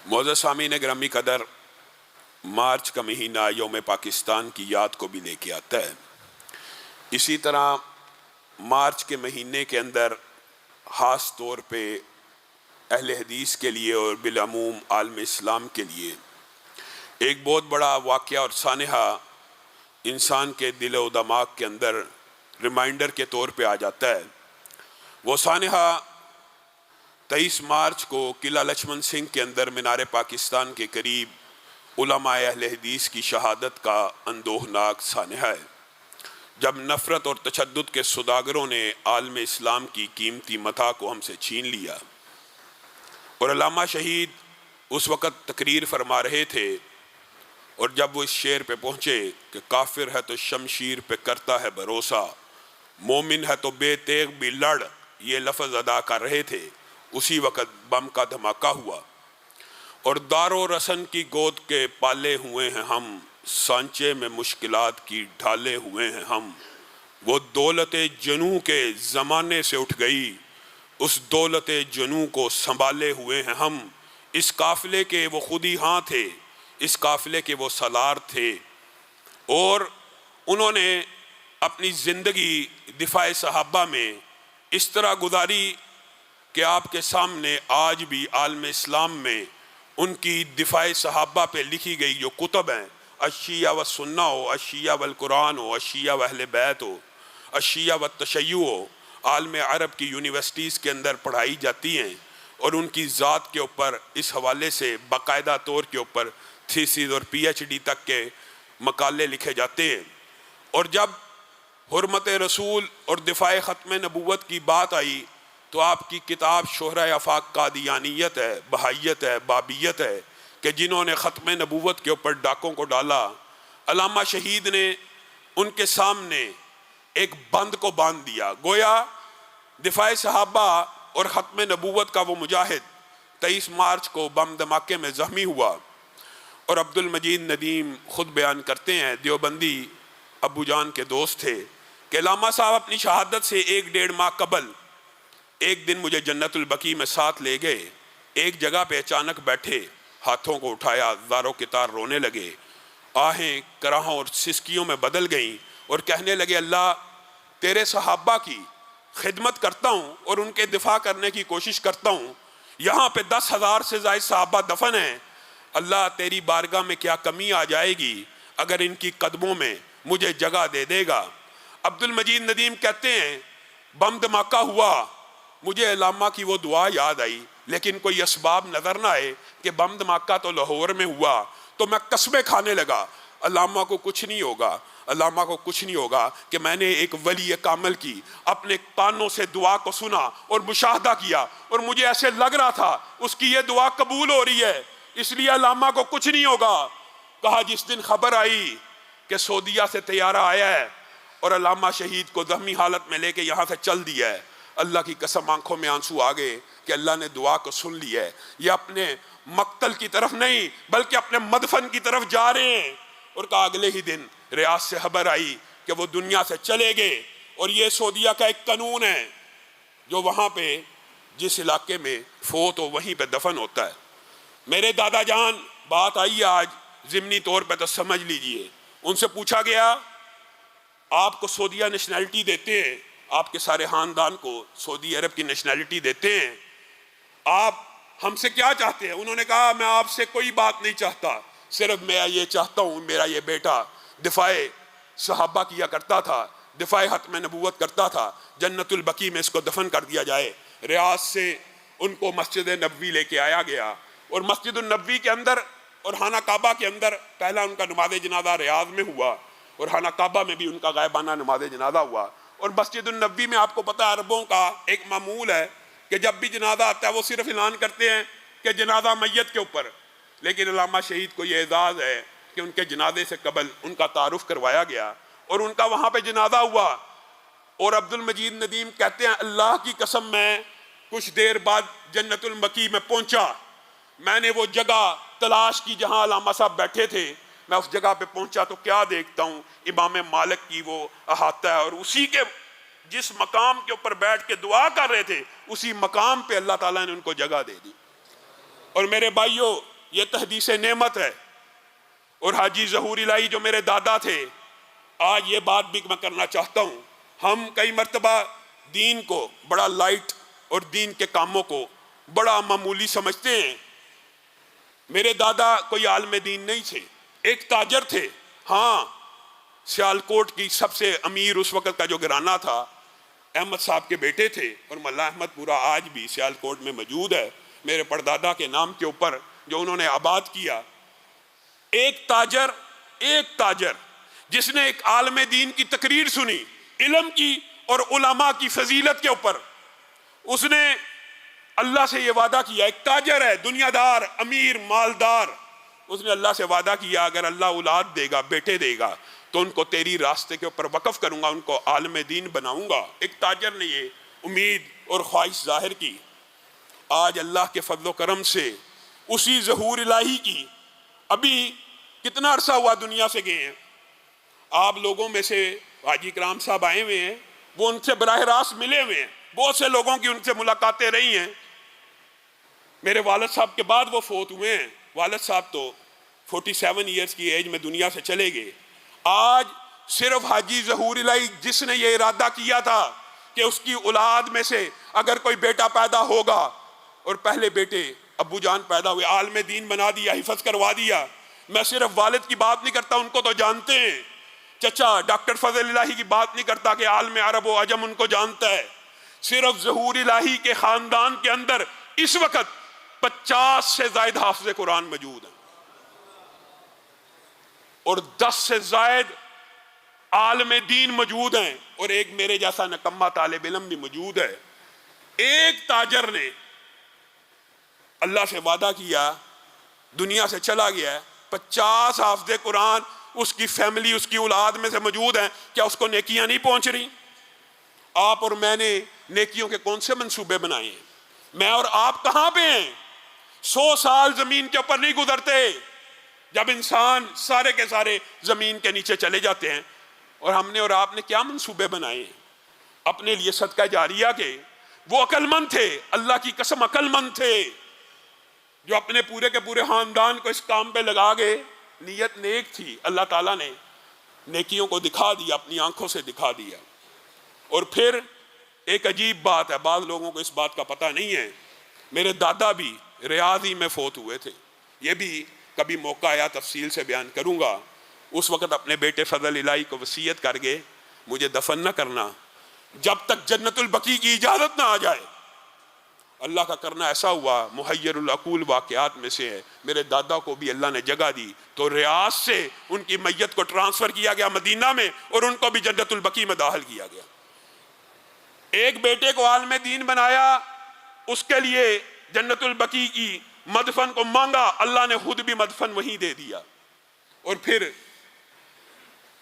معزز سامعین گرامی قدر، مارچ کا مہینہ یوم پاکستان کی یاد کو بھی لے کے آتا ہے۔ اسی طرح مارچ کے مہینے کے اندر خاص طور پہ اہل حدیث کے لیے اور بالعموم عالم اسلام کے لیے ایک بہت بڑا واقعہ اور سانحہ انسان کے دل و دماغ کے اندر ریمائنڈر کے طور پہ آ جاتا ہے۔ وہ سانحہ 23 مارچ کو قلعہ لچھمن سنگھ کے اندر مینار پاکستان کے قریب علماء اہل حدیث کی شہادت کا اندوہناک سانحہ ہے، جب نفرت اور تشدد کے سوداگروں نے عالم اسلام کی قیمتی متاع کو ہم سے چھین لیا۔ اور علامہ شہید اس وقت تقریر فرما رہے تھے، اور جب وہ اس شعر پہ پہنچے کہ کافر ہے تو شمشیر پہ کرتا ہے بھروسہ، مومن ہے تو بے تیغ بھی لڑ، یہ لفظ ادا کر رہے تھے، اسی وقت بم کا دھماکہ ہوا۔ اور دار و رسن کی گود کے پالے ہوئے ہیں ہم، سانچے میں مشکلات کی ڈھالے ہوئے ہیں ہم۔ وہ دولت جنوں کے زمانے سے اٹھ گئی، اس دولت جنوں کو سنبھالے ہوئے ہیں ہم۔ اس قافلے کے وہ خود ہی ہاں تھے، اس قافلے کے وہ سالار تھے، اور انہوں نے اپنی زندگی دفاع صحابہ میں اس طرح گزاری کہ آپ کے سامنے آج بھی عالم اسلام میں ان کی دفاع صحابہ پہ لکھی گئی جو کتب ہیں، الشیعہ والسنہ ہو، الشیعہ والقرآن ہو، الشیعہ واہل بیت ہو، الشیعہ والتشیع ہو، عالم عرب کی یونیورسٹیز کے اندر پڑھائی جاتی ہیں، اور ان کی ذات کے اوپر اس حوالے سے باقاعدہ طور کے اوپر تھیسز اور پی ایچ ڈی تک کے مقالے لکھے جاتے ہیں۔ اور جب حرمت رسول اور دفاع ختم نبوت کی بات آئی تو آپ کی کتاب شہرۂ آفاق قادیانیت ہے، بہائیت ہے، بابیت ہے، کہ جنہوں نے ختم نبوت کے اوپر ڈاکوں کو ڈالا۔ علامہ شہید نے ان کے سامنے ایک بند کو باندھ دیا، گویا دفاع صحابہ اور ختم نبوت کا وہ مجاہد 23 مارچ کو بم دھماکے میں زخمی ہوا۔ اور عبد المجید ندیم خود بیان کرتے ہیں، دیوبندی ابو جان کے دوست تھے، کہ علامہ صاحب اپنی شہادت سے 1-1.5 ماہ قبل ایک دن مجھے جنت البقیع میں ساتھ لے گئے، ایک جگہ پہ اچانک بیٹھے، ہاتھوں کو اٹھایا، زاروں کی طرح رونے لگے، آہیں کراہوں اور سسکیوں میں بدل گئیں، اور کہنے لگے اللہ تیرے صحابہ کی خدمت کرتا ہوں اور ان کے دفاع کرنے کی کوشش کرتا ہوں، یہاں پہ 10,000 سے زائد صحابہ دفن ہیں، اللہ تیری بارگاہ میں کیا کمی آ جائے گی اگر ان کی قدموں میں مجھے جگہ دے دے گا۔ عبد المجید ندیم کہتے ہیں بم دھماکہ ہوا، مجھے علامہ کی وہ دعا یاد آئی، لیکن کوئی اسباب نظر نہ آئے کہ بم دھماکہ تو لاہور میں ہوا، تو میں قسمیں کھانے لگا علامہ کو کچھ نہیں ہوگا، علامہ کو کچھ نہیں ہوگا، کہ میں نے ایک ولی کامل کی اپنے کانوں سے دعا کو سنا اور مشاہدہ کیا، اور مجھے ایسے لگ رہا تھا اس کی یہ دعا قبول ہو رہی ہے، اس لیے علامہ کو کچھ نہیں ہوگا۔ کہا جس دن خبر آئی کہ سعودیہ سے طیارہ آیا ہے اور علامہ شہید کو زخمی حالت میں لے کے یہاں سے چل دیا ہے، اللہ کی قسم آنکھوں میں آنسو آ گئے کہ اللہ نے دعا کو سن لی ہے، یہ اپنے مقتل کی طرف نہیں بلکہ اپنے مدفن کی طرف جا رہے ہیں۔ اور کہا اگلے ہی دن ریاض سے خبر آئی کہ وہ دنیا سے چلے گئے، اور یہ سعودیہ کا ایک قانون ہے جو وہاں پہ جس علاقے میں فوت ہو وہیں پہ دفن ہوتا ہے۔ میرے دادا جان بات آئی آج ضمنی طور پہ تو سمجھ لیجئے، ان سے پوچھا گیا آپ کو سعودیہ نیشنلٹی دیتے ہیں، آپ کے سارے خاندان کو سعودی عرب کی نیشنلٹی دیتے ہیں، آپ ہم سے کیا چاہتے ہیں؟ انہوں نے کہا میں آپ سے کوئی بات نہیں چاہتا، صرف میں یہ چاہتا ہوں میرا یہ بیٹا دفاع صحابہ کیا کرتا تھا، دفاع ختم نبوت کرتا تھا، جنت البقیع میں اس کو دفن کر دیا جائے۔ ریاض سے ان کو مسجد نبوی لے کے آیا گیا، اور مسجد النبوی کے اندر اور خانہ کعبہ کے اندر پہلا ان کا نماز جنازہ ریاض میں ہوا، اور خانہ کعبہ میں بھی ان کا غائبانہ نماز جنازہ ہوا۔ اور مسجد النبوی میں آپ کو پتہ ہے عربوں کا ایک معمول ہے کہ جب بھی جنازہ آتا ہے وہ صرف اعلان کرتے ہیں کہ جنازہ میت کے اوپر، لیکن علامہ شہید کو یہ اعزاز ہے کہ ان کے جنازے سے قبل ان کا تعارف کروایا گیا اور ان کا وہاں پہ جنازہ ہوا۔ اور عبد المجید ندیم کہتے ہیں اللہ کی قسم میں کچھ دیر بعد جنت البقیع میں پہنچا، میں نے وہ جگہ تلاش کی جہاں علامہ صاحب بیٹھے تھے، میں اس جگہ پہ پہنچا تو کیا دیکھتا ہوں امام مالک کی وہ احاطہ ہے، اور اسی کے جس مقام کے اوپر بیٹھ کے دعا کر رہے تھے اسی مقام پہ اللہ تعالیٰ نے ان کو جگہ دے دی۔ اور میرے بھائیوں یہ تحدیث نعمت ہے. اور حاجی ظہور الہی جو میرے دادا تھے، آج یہ بات بھی میں کرنا چاہتا ہوں، ہم کئی مرتبہ دین کو بڑا لائٹ اور دین کے کاموں کو بڑا معمولی سمجھتے ہیں. میرے دادا کوئی عالم دین نہیں تھے، ایک تاجر تھے. ہاں، سیالکوٹ کی سب سے امیر اس وقت کا جو گھرانہ تھا احمد صاحب کے بیٹے تھے، اور ملا احمد پورا آج بھی سیالکوٹ میں موجود ہے میرے پردادا کے نام کے اوپر جو انہوں نے آباد کیا. ایک تاجر جس نے ایک عالم دین کی تقریر سنی علم کی اور علماء کی فضیلت کے اوپر، اس نے اللہ سے یہ وعدہ کیا. ایک تاجر ہے، دنیا دار، امیر، مالدار. اس نے اللہ سے وعدہ کیا اگر اللہ اولاد دے گا، بیٹے دے گا، تو ان کو تیری راستے کے اوپر وقف کروں گا، ان کو عالم دین بناؤں گا. ایک تاجر نے یہ امید اور خواہش ظاہر کی. آج اللہ کے فضل و کرم سے اسی ظہور الہی کی، ابھی کتنا عرصہ ہوا دنیا سے گئے ہیں، آپ لوگوں میں سے حاجی کرام صاحب آئے ہوئے ہیں، وہ ان سے براہ راست ملے ہوئے ہیں، بہت سے لوگوں کی ان سے ملاقاتیں رہی ہیں. میرے والد صاحب کے بعد وہ فوت ہوئے ہیں. والد صاحب تو 47 ایئرز کی ایج میں دنیا سے چلے گئے. آج صرف حاجی ظہور الہی جس نے یہ ارادہ کیا تھا کہ اس کی اولاد میں سے اگر کوئی بیٹا پیدا ہوگا، اور پہلے بیٹے ابو جان پیدا ہوئے، عالم دین بنا دیا، حفظ کروا دیا. میں صرف والد کی بات نہیں کرتا، ان کو تو جانتے ہیں. چچا ڈاکٹر فضل الہی کی بات نہیں کرتا کہ عالم عرب و عجم ان کو جانتا ہے. صرف ظہور الہی کے خاندان کے اندر اس وقت 50 سے زائد حافظ قرآن موجود ہیں، اور 10 سے زائد عالم دین موجود ہیں، اور ایک میرے جیسا نکمہ طالب علم بھی موجود ہے. ایک تاجر نے اللہ سے وعدہ کیا، دنیا سے چلا گیا ہے، 50 حافظ قرآن اس کی فیملی، اس کی اولاد میں سے موجود ہیں. کیا اس کو نیکیاں نہیں پہنچ رہی؟ آپ اور میں نے نیکیوں کے کون سے منصوبے بنائے ہیں؟ میں اور آپ کہاں پہ ہیں؟ 100 سال زمین کے اوپر نہیں گزرتے جب انسان سارے کے سارے زمین کے نیچے چلے جاتے ہیں. اور ہم نے اور آپ نے کیا منصوبے بنائے ہیں اپنے لیے صدقہ جاریہ کے؟ وہ عقل مند تھے، اللہ کی قسم عقل مند تھے، جو اپنے پورے کے پورے خاندان کو اس کام پہ لگا گئے. نیت نیک تھی، اللہ تعالیٰ نے نیکیوں کو دکھا دیا، اپنی آنکھوں سے دکھا دیا. اور پھر ایک عجیب بات ہے، بعض لوگوں کو اس بات کا پتہ نہیں ہے، میرے دادا بھی ریاض ہی میں فوت ہوئے تھے. یہ بھی کبھی موقع آیا تفصیل سے بیان کروں گا. اس وقت اپنے بیٹے فضل الہی کو وصیت کر گئے مجھے دفن نہ کرنا جب تک جنت البقیع کی اجازت نہ آ جائے. اللہ کا کرنا ایسا ہوا، محیر العقول واقعات میں سے ہے. میرے دادا کو بھی اللہ نے جگہ دی تو ریاض سے ان کی میت کو ٹرانسفر کیا گیا مدینہ میں، اور ان کو بھی جنت البقیع میں داخل کیا گیا. ایک بیٹے کو عالم دین بنایا، اس کے لیے جنت البقیع کی مدفن کو مانگا، اللہ نے خود بھی مدفن وہیں دے دیا. اور پھر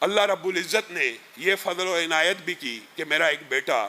اللہ رب العزت نے یہ فضل و عنایت بھی کی کہ میرا ایک بیٹا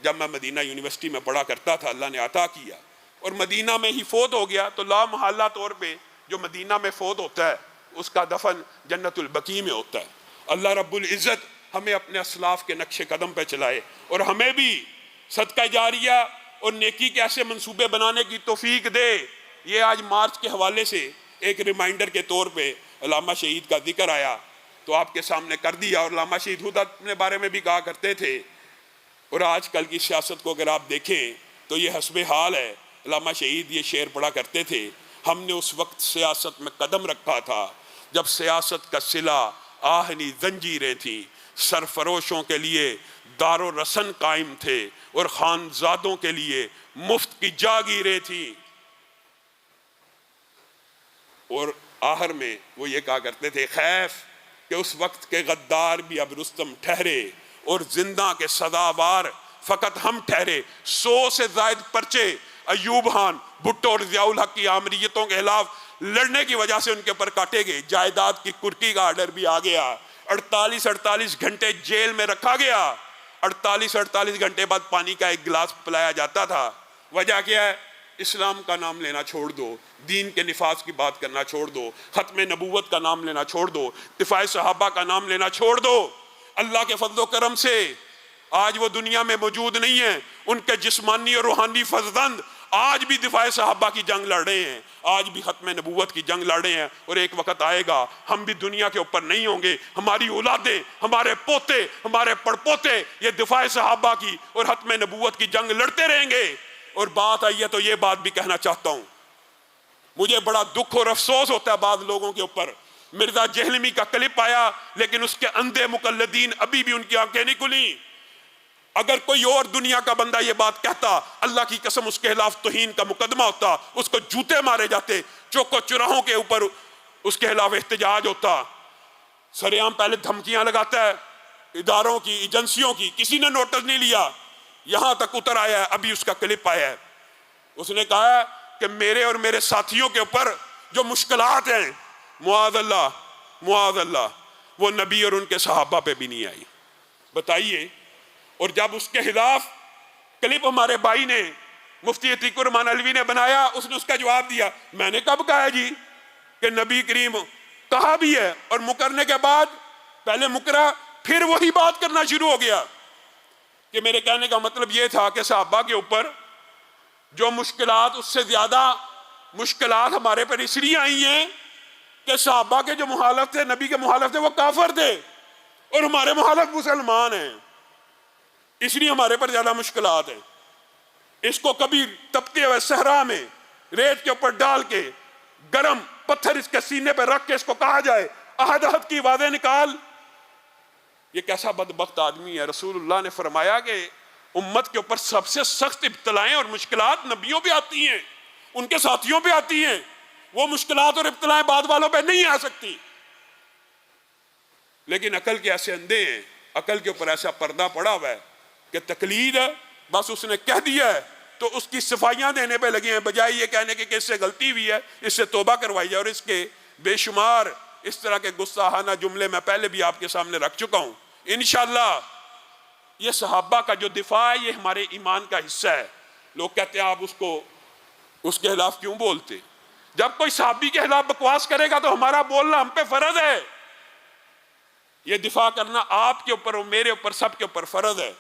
جب میں مدینہ یونیورسٹی میں پڑھا کرتا تھا اللہ نے عطا کیا، اور مدینہ میں ہی فوت ہو گیا. تو لا محالہ طور پہ جو مدینہ میں فوت ہوتا ہے اس کا دفن جنت البقیع میں ہوتا ہے. اللہ رب العزت ہمیں اپنے اسلاف کے نقش قدم پہ چلائے، اور ہمیں بھی صدقہ جاریہ اور نیکی کے ایسے منصوبے بنانے کی توفیق دے. یہ آج مارچ کے حوالے سے ایک ریمائنڈر کے طور پہ علامہ شہید کا ذکر آیا تو آپ کے سامنے کر دیا. اور علامہ شہید خود اپنے بارے میں بھی کہا کرتے تھے، اور آج کل کی سیاست کو اگر آپ دیکھیں تو یہ حسب حال ہے. علامہ شہید یہ شعر پڑھا کرتے تھے، ہم نے اس وقت سیاست میں قدم رکھا تھا جب سیاست کا صلہ آہنی زنجیریں تھیں، سرفروشوں کے لیے دار و رسن قائم تھے، اور خانزادوں کے لیے مفت کی جاگیریں تھیں. اور آخر میں وہ یہ کہا کرتے تھے، خیف کہ اس وقت کے غدار بھی اب رستم ٹھہرے، اور زندہ کے سزاوار فقط ہم ٹھہرے. 100 سے زائد پرچے ایوب خان، بھٹو اور ضیاء الحق کی آمریتوں کے خلاف لڑنے کی وجہ سے ان کے پر کاٹے گئے. جائیداد کی کرکی کا آرڈر بھی آ گیا. 48 گھنٹے جیل میں رکھا گیا. 48 گھنٹے بعد پانی کا ایک گلاس پلایا جاتا تھا. وجہ کیا ہے؟ اسلام کا نام لینا چھوڑ دو، دین کے نفاذ کی بات کرنا چھوڑ دو، ختم نبوت کا نام لینا چھوڑ دو، دفاع صحابہ کا نام لینا چھوڑ دو. اللہ کے فضل و کرم سے آج وہ دنیا میں موجود نہیں ہیں. ان کے جسمانی اور روحانی فرزند آج بھی دفاع صحابہ کی جنگ لڑ رہے ہیں، آج بھی ختم نبوت کی جنگ لڑ رہے ہیں، اور ایک وقت آئے گا ہم بھی دنیا کے اوپر نہیں ہوں گے، ہماری اولادیں، ہمارے پوتے، ہمارے پڑپوتے یہ دفاع صحابہ کی اور ختم نبوت کی جنگ لڑتے رہیں گے۔ اور بات آئی ہے تو یہ بات بھی کہنا چاہتا ہوں، مجھے بڑا دکھ اور افسوس ہوتا ہے بعض لوگوں کے اوپر۔ مرزا جہلمی کا کلپ آیا لیکن اس کے اندھے مقلدین ابھی بھی ان کی آنکھیں نہیں کھلیں۔ اگر کوئی اور دنیا کا بندہ یہ بات کہتا، اللہ کی قسم اس کے خلاف توہین کا مقدمہ ہوتا، اس کو جوتے مارے جاتے، چوکو چراہوں کے اوپر اس کے خلاف احتجاج ہوتا۔ سریعام پہلے دھمکیاں لگاتا ہے اداروں کی، ایجنسیوں کی، کسی نے نوٹس نہیں لیا، یہاں تک اتر آیا ہے، ابھی اس کا کلپ آیا ہے۔ اس نے کہا ہے کہ میرے اور میرے ساتھیوں کے اوپر جو مشکلات ہیں، معاذ اللہ معاذ اللہ، وہ نبی اور ان کے صحابہ پہ بھی نہیں آئی۔ بتائیے۔ اور جب اس کے خلاف کلپ ہمارے بھائی نے، مفتی عتیق الرحمان علوی نے بنایا، اس نے اس کا جواب دیا، میں نے کب کہا ہے جی کہ نبی کریم کہا بھی ہے، اور مکرنے کے بعد پہلے مکرا پھر وہی بات کرنا شروع ہو گیا کہ میرے کہنے کا مطلب یہ تھا کہ صحابہ کے اوپر جو مشکلات، اس سے زیادہ مشکلات ہمارے پر اس لیے آئی ہیں کہ صحابہ کے جو مخالف تھے، نبی کے مخالف تھے، وہ کافر تھے اور ہمارے مخالف مسلمان ہیں، اس لیے ہمارے پر زیادہ مشکلات ہیں۔ اس کو کبھی تپتے ہوئے صحرا میں ریت کے اوپر ڈال کے گرم پتھر اس کے سینے پہ رکھ کے اس کو کہا جائے احد احد کی آوازیں نکال، یہ کیسا بدبخت آدمی ہے۔ رسول اللہ نے فرمایا کہ امت کے اوپر سب سے سخت ابتلائیں اور مشکلات نبیوں پہ آتی ہیں، ان کے ساتھیوں پہ آتی ہیں، وہ مشکلات اور ابتلائیں بعد والوں پہ نہیں آ سکتی۔ لیکن عقل کے ایسے اندھے ہیں، عقل کے اوپر ایسا پردہ پڑا ہوا ہے کہ تقلید ہے، بس اس نے کہہ دیا ہے تو اس کی صفائیاں دینے پہ لگے ہیں، بجائے یہ کہنے کہ اس سے غلطی ہوئی ہے، اس سے توبہ کروائی جائے۔ اور اس کے بے شمار اس طرح کے گستاخانہ جملے میں پہلے بھی آپ کے سامنے رکھ چکا ہوں۔ انشاءاللہ یہ صحابہ کا جو دفاع ہے یہ ہمارے ایمان کا حصہ ہے۔ لوگ کہتے ہیں آپ اس کے خلاف کیوں بولتے؟ جب کوئی صحابی کے خلاف بکواس کرے گا تو ہمارا بولنا ہم پہ فرض ہے، یہ دفاع کرنا آپ کے اوپر اور میرے اوپر، سب کے اوپر فرض ہے۔